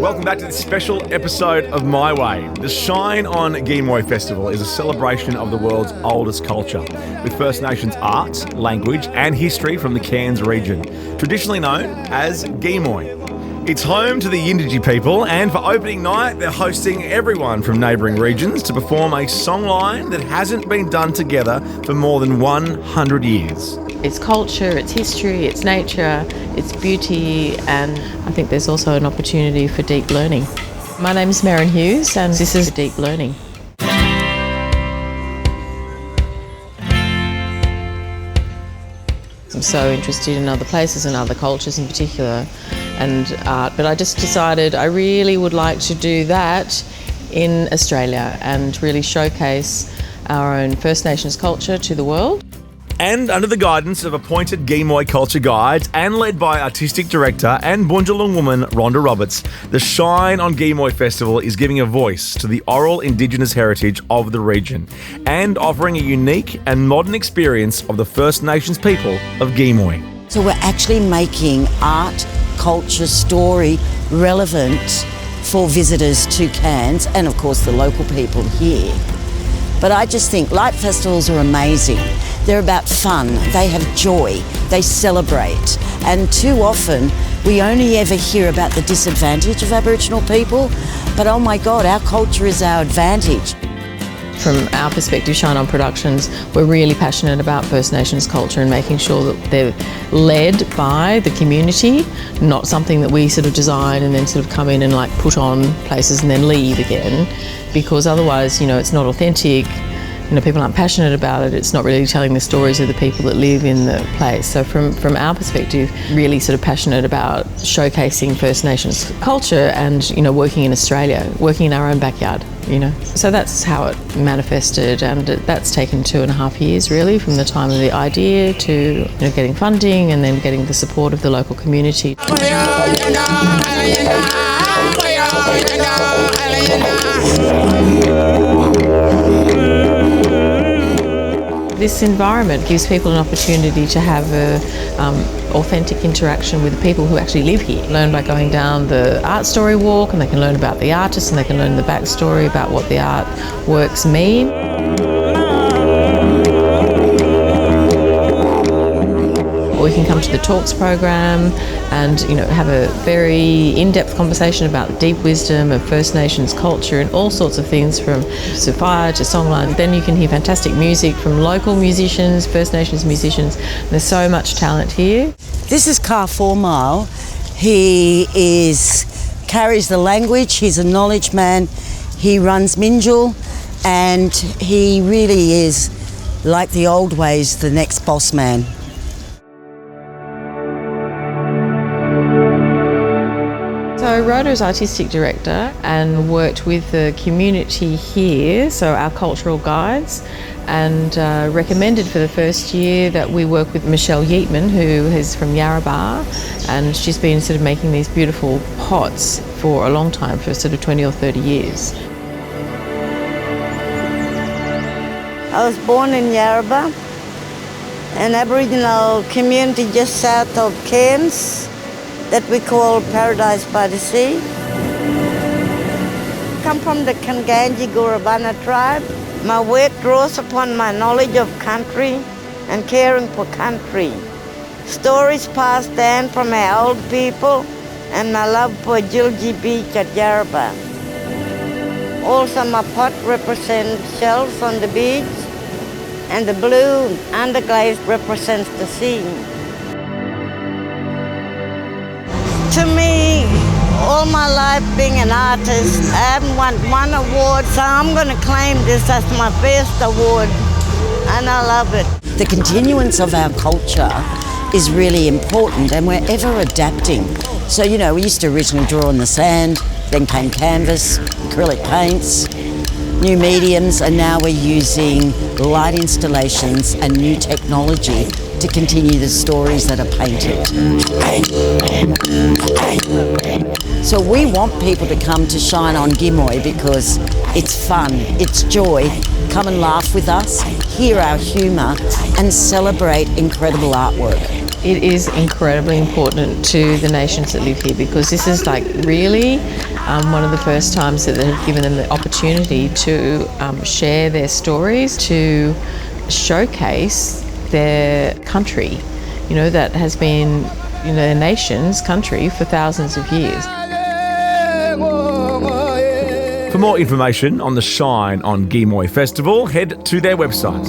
Welcome back to this special episode of My Way. The Shine on Gimuy Festival is a celebration of the world's oldest culture, with First Nations art, language and history from the Cairns region, traditionally known as Gimuy. It's home to the Yindiji people, and for opening night, they're hosting everyone from neighbouring regions to perform a songline that hasn't been done together for more than 100 years. It's culture, it's history, it's nature, it's beauty, and I think there's also an opportunity for deep learning. My name is Maren Hughes, and this is Deep Learning. I'm so interested in other places and other cultures in particular, and art, but I just decided I really would like to do that in Australia and really showcase our own First Nations culture to the world. And under the guidance of appointed Gimuy culture guides and led by artistic director and Bundjalung woman Rhonda Roberts, the Shine on Gimuy Festival is giving a voice to the oral Indigenous heritage of the region and offering a unique and modern experience of the First Nations people of Gimuy. So we're actually making art, culture, story relevant for visitors to Cairns and of course the local people here. But I just think light festivals are amazing. They're about fun, they have joy, they celebrate. And too often, we only ever hear about the disadvantage of Aboriginal people, but oh my God, our culture is our advantage. From our perspective, Shine On Productions, we're really passionate about First Nations culture and making sure that they're led by the community, not something that we sort of design and then sort of come in and like put on places and then leave again, because otherwise, it's not authentic. People aren't passionate about it. It's not really telling the stories of the people that live in the place. So from our perspective, really sort of passionate about showcasing First Nations culture and, working in Australia, working in our own backyard, So that's how it manifested, and that's taken 2.5 years really, from the time of the idea to getting funding and then getting the support of the local community. This environment gives people an opportunity to have a authentic interaction with the people who actually live here. Learn by going down the art story walk, and they can learn about the artists and they can learn the backstory about what the artworks mean. Or you can come to the talks program and have a very in-depth conversation about the deep wisdom of First Nations culture and all sorts of things, from Sophia to songline. Then you can hear fantastic music from local musicians, First Nations musicians. There's so much talent here. This is Ka 4 Mile. He carries the language, he's a knowledge man, he runs Minjul, and he really is, like the old ways, the next boss man. So Rhoda's artistic director and worked with the community here, so our cultural guides, and recommended for the first year that we work with Michelle Yeatman, who is from Yarrabah, and she's been sort of making these beautiful pots for a long time, for sort of 20 or 30 years. I was born in Yarrabah, an Aboriginal community just south of Cairns that we call Paradise by the Sea. I come from the Kanganji Gurabana tribe. My work draws upon my knowledge of country and caring for country. Stories passed down from our old people and my love for Gilgi Beach at Yarrabah. Also, my pot represents shells on the beach, and the blue underglaze represents the sea. To me, all my life being an artist, I haven't won one award, so I'm going to claim this as my best award, and I love it. The continuance of our culture is really important, and we're ever adapting. So, we used to originally draw on the sand, then came canvas, acrylic paints, new mediums, and now we're using light installations and new technology to continue the stories that are painted. So we want people to come to Shine on Gimuy because it's fun, it's joy. Come and laugh with us, hear our humour and celebrate incredible artwork. It is incredibly important to the nations that live here because this is like really one of the first times that they've given them the opportunity to share their stories, to showcase their country, you know, that has been, you know, their nation's country for thousands of years. For more information on the Shine on Gimuy Festival, head to their website.